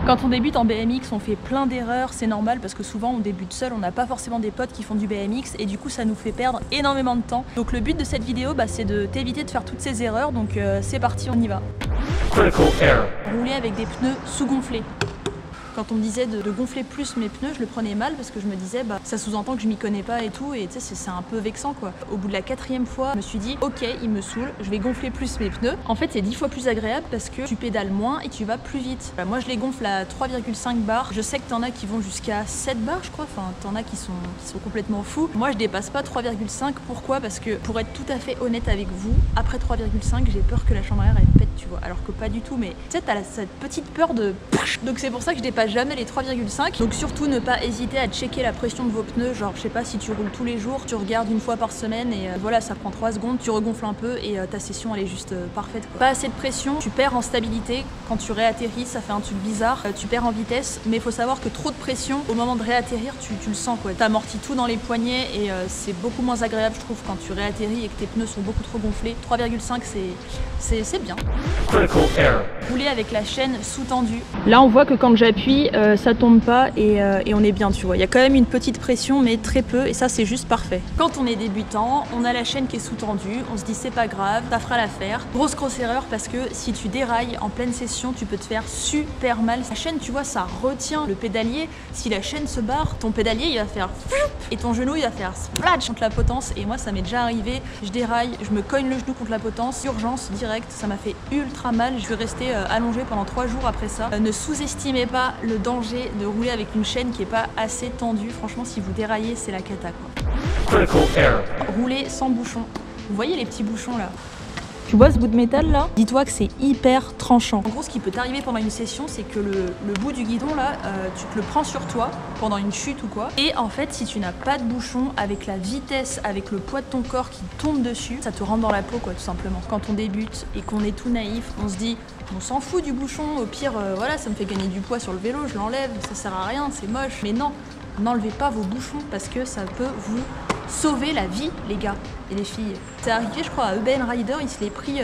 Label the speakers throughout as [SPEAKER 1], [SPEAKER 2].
[SPEAKER 1] Quand on débute en BMX, on fait plein d'erreurs, c'est normal parce que souvent on débute seul, on n'a pas forcément des potes qui font du BMX et du coup ça nous fait perdre énormément de temps. Donc le but de cette vidéo, c'est de t'éviter de faire toutes ces erreurs, donc c'est parti, on y va. Rouler avec des pneus sous-gonflés. Quand on me disait de gonfler plus mes pneus, je le prenais mal parce que je me disais ça sous-entend que je m'y connais pas et tout, et tu sais c'est un peu vexant quoi. Au bout de la 4e fois, je me suis dit ok, il me saoule, je vais gonfler plus mes pneus. En fait c'est 10 fois plus agréable parce que tu pédales moins et tu vas plus vite. Moi je les gonfle à 3,5 bars. Je sais que t'en as qui vont jusqu'à 7 bars je crois, enfin t'en as qui sont complètement fous. Moi je dépasse pas 3,5. Pourquoi? Parce que pour être tout à fait honnête avec vous, après 3,5 j'ai peur que la chambre à air elle pète, tu vois, alors que pas du tout, mais tu sais t'as cette petite peur de... Donc c'est pour ça que je dépasse jamais les 3,5. Donc surtout ne pas hésiter à checker la pression de vos pneus, genre je sais pas, si tu roules tous les jours, tu regardes une fois par semaine et voilà, ça prend 3 secondes, tu regonfles un peu et ta session elle est juste parfaite quoi. Pas assez de pression, tu perds en stabilité, quand tu réatterris ça fait un truc bizarre, tu perds en vitesse, mais il faut savoir que trop de pression au moment de réatterrir tu le sens quoi, t'amortis tout dans les poignets et c'est beaucoup moins agréable je trouve quand tu réatterris et que tes pneus sont beaucoup trop gonflés. 3,5 c'est bien. Rouler avec la chaîne sous-tendue. Là on voit que quand j'appuie ça tombe pas et on est bien, tu vois. Il y a quand même une petite pression mais très peu et ça c'est juste parfait. Quand on est débutant, on a la chaîne qui est sous-tendue, on se dit c'est pas grave, ça fera l'affaire. Grosse erreur parce que si tu dérailles en pleine session, tu peux te faire super mal. La chaîne, tu vois, ça retient le pédalier. Si la chaîne se barre, ton pédalier il va faire et ton genou il va faire splash contre la potence et moi ça m'est déjà arrivé, je déraille, je me cogne le genou contre la potence, urgence direct, ça m'a fait ultra mal. Je suis restée allongée pendant 3 jours après ça. Ne sous-estimez pas le danger de rouler avec une chaîne qui est pas assez tendue. Franchement si vous déraillez c'est la cata quoi. Rouler sans bouchon. Vous voyez les petits bouchons là? Tu vois ce bout de métal là? Dis-toi que c'est hyper tranchant. En gros ce qui peut t'arriver pendant une session c'est que le bout du guidon là, tu te le prends sur toi pendant une chute ou quoi. Et en fait si tu n'as pas de bouchon, avec la vitesse, avec le poids de ton corps qui tombe dessus, ça te rentre dans la peau quoi tout simplement. Quand on débute et qu'on est tout naïf, on se dit on s'en fout du bouchon, au pire voilà ça me fait gagner du poids sur le vélo, je l'enlève, ça sert à rien, c'est moche. Mais non, n'enlevez pas vos bouchons parce que ça peut vous sauver la vie les gars et les filles. C'est arrivé je crois à EBN Rider, il se l'est pris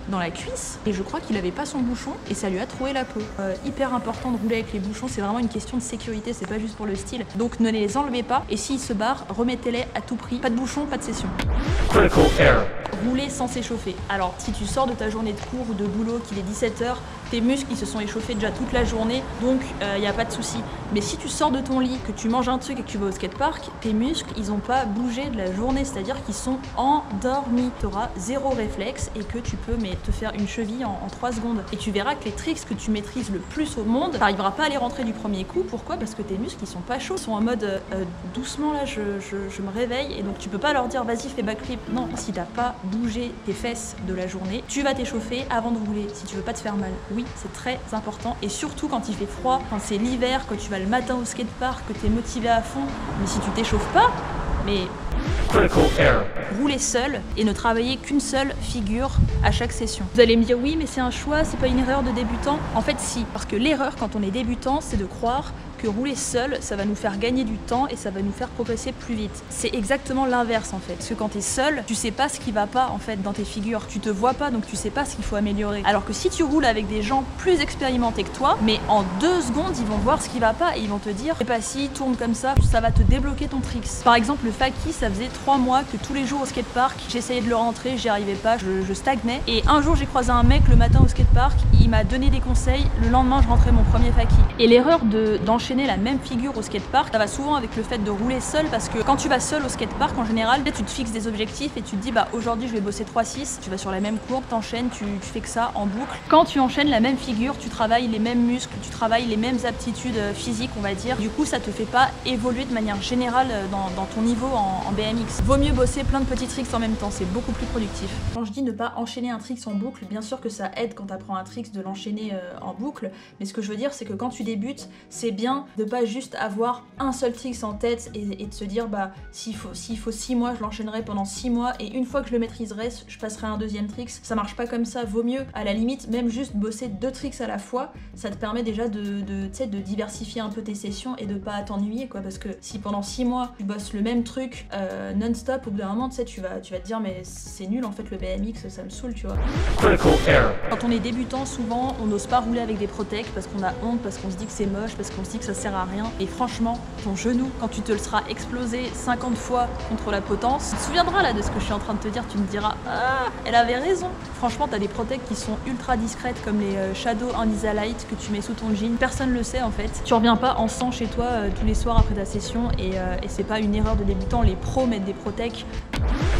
[SPEAKER 1] dans la cuisse et je crois qu'il avait pas son bouchon et ça lui a troué la peau. Hyper important de rouler avec les bouchons, c'est vraiment une question de sécurité, c'est pas juste pour le style. Donc ne les enlevez pas et s'ils se barrent, remettez-les à tout prix. Pas de bouchon, pas de session. Rouler sans s'échauffer. Alors si tu sors de ta journée de cours ou de boulot qu'il est 17h, tes muscles ils se sont échauffés déjà toute la journée, donc il n'y a pas de souci. Mais si tu sors de ton lit, que tu manges un truc et que tu vas au skatepark, tes muscles ils ont pas bougé de la journée, c'est-à-dire qu'ils sont endormis. Tu auras zéro réflexe et que tu peux te faire une cheville en 3 secondes. Et tu verras que les tricks que tu maîtrises le plus au monde, t'arriveras pas à les rentrer du premier coup. Pourquoi? Parce que tes muscles ils sont pas chauds, ils sont en mode doucement là je me réveille et donc tu peux pas leur dire vas-y fais backflip. Non, si t'as pas bougé tes fesses de la journée, tu vas t'échauffer avant de rouler si tu veux pas te faire mal. Oui, c'est très important et surtout quand il fait froid, quand c'est l'hiver, quand tu vas le matin au skatepark, que t'es motivé à fond, mais si tu t'échauffes pas, mais... Rouler seul et ne travailler qu'une seule figure à chaque session. Vous allez me dire oui mais c'est un choix, c'est pas une erreur de débutant. En fait si, parce que l'erreur quand on est débutant c'est de croire que rouler seul ça va nous faire gagner du temps et ça va nous faire progresser plus vite. C'est exactement l'inverse en fait, parce que quand t'es seul, tu sais pas ce qui va pas en fait dans tes figures, tu te vois pas donc tu sais pas ce qu'il faut améliorer. Alors que si tu roules avec des gens plus expérimentés que toi, mais en 2 secondes ils vont voir ce qui va pas et ils vont te dire c'est pas si, tourne comme ça va te débloquer ton tricks. Par exemple le Faki, ça faisait 3 mois que tous les jours au skatepark, j'essayais de le rentrer, j'y arrivais pas, je stagnais. Et un jour j'ai croisé un mec le matin au skatepark, il m'a donné des conseils, le lendemain je rentrais mon premier Faki. Et l'erreur d'enchaîner la même figure au skatepark, ça va souvent avec le fait de rouler seul parce que quand tu vas seul au skatepark en général, tu te fixes des objectifs et tu te dis bah aujourd'hui je vais bosser 3-6, tu vas sur la même courbe, t'enchaînes, tu fais que ça en boucle. Quand tu enchaînes la même figure, tu travailles les mêmes muscles, tu travailles les mêmes aptitudes physiques on va dire. Du coup ça te fait pas évoluer de manière générale dans ton niveau en BMX. Vaut mieux bosser plein de petits tricks en même temps, c'est beaucoup plus productif. Quand je dis ne pas enchaîner un tricks en boucle, bien sûr que ça aide quand tu apprends un tricks de l'enchaîner en boucle, mais ce que je veux dire c'est que quand tu débutes, c'est bien bien de pas juste avoir un seul tricks en tête et de se dire bah s'il faut 6 mois, je l'enchaînerai pendant 6 mois et une fois que je le maîtriserai, je passerai à un deuxième tricks. Ça marche pas comme ça, vaut mieux à la limite même juste bosser 2 tricks à la fois, ça te permet déjà de diversifier un peu tes sessions et de pas t'ennuyer quoi, parce que si pendant 6 mois tu bosses le même truc non-stop, au bout d'un moment tu vas te dire mais c'est nul en fait le BMX, ça me saoule tu vois. Quand on est débutant, souvent on n'ose pas rouler avec des protects parce qu'on a honte, parce qu'on se dit que c'est moche, parce qu'on se dit que ça sert à rien. Et franchement, ton genou, quand tu te le seras explosé 50 fois contre la potence, tu te souviendras là de ce que je suis en train de te dire, tu me diras ah, elle avait raison. Franchement, t'as des protects qui sont ultra discrètes comme les Shadow Light que tu mets sous ton jean. Personne le sait en fait. Tu reviens pas en sang chez toi tous les soirs après ta session et c'est pas une erreur de débutant. Les pros mettent des protects.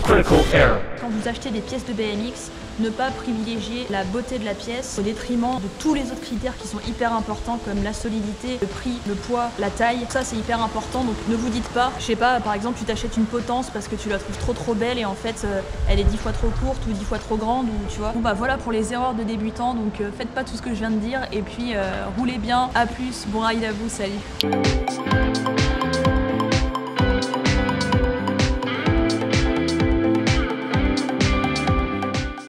[SPEAKER 1] Quand vous achetez des pièces de BMX, ne pas privilégier la beauté de la pièce au détriment de tous les autres critères qui sont hyper importants comme la solidité, le prix, le poids, la taille. Ça c'est hyper important, donc ne vous dites pas, je sais pas, par exemple tu t'achètes une potence parce que tu la trouves trop belle et en fait elle est 10 fois trop courte ou 10 fois trop grande ou tu vois. Bon bah voilà pour les erreurs de débutants, donc faites pas tout ce que je viens de dire et puis roulez bien, à plus, bon ride à vous, salut.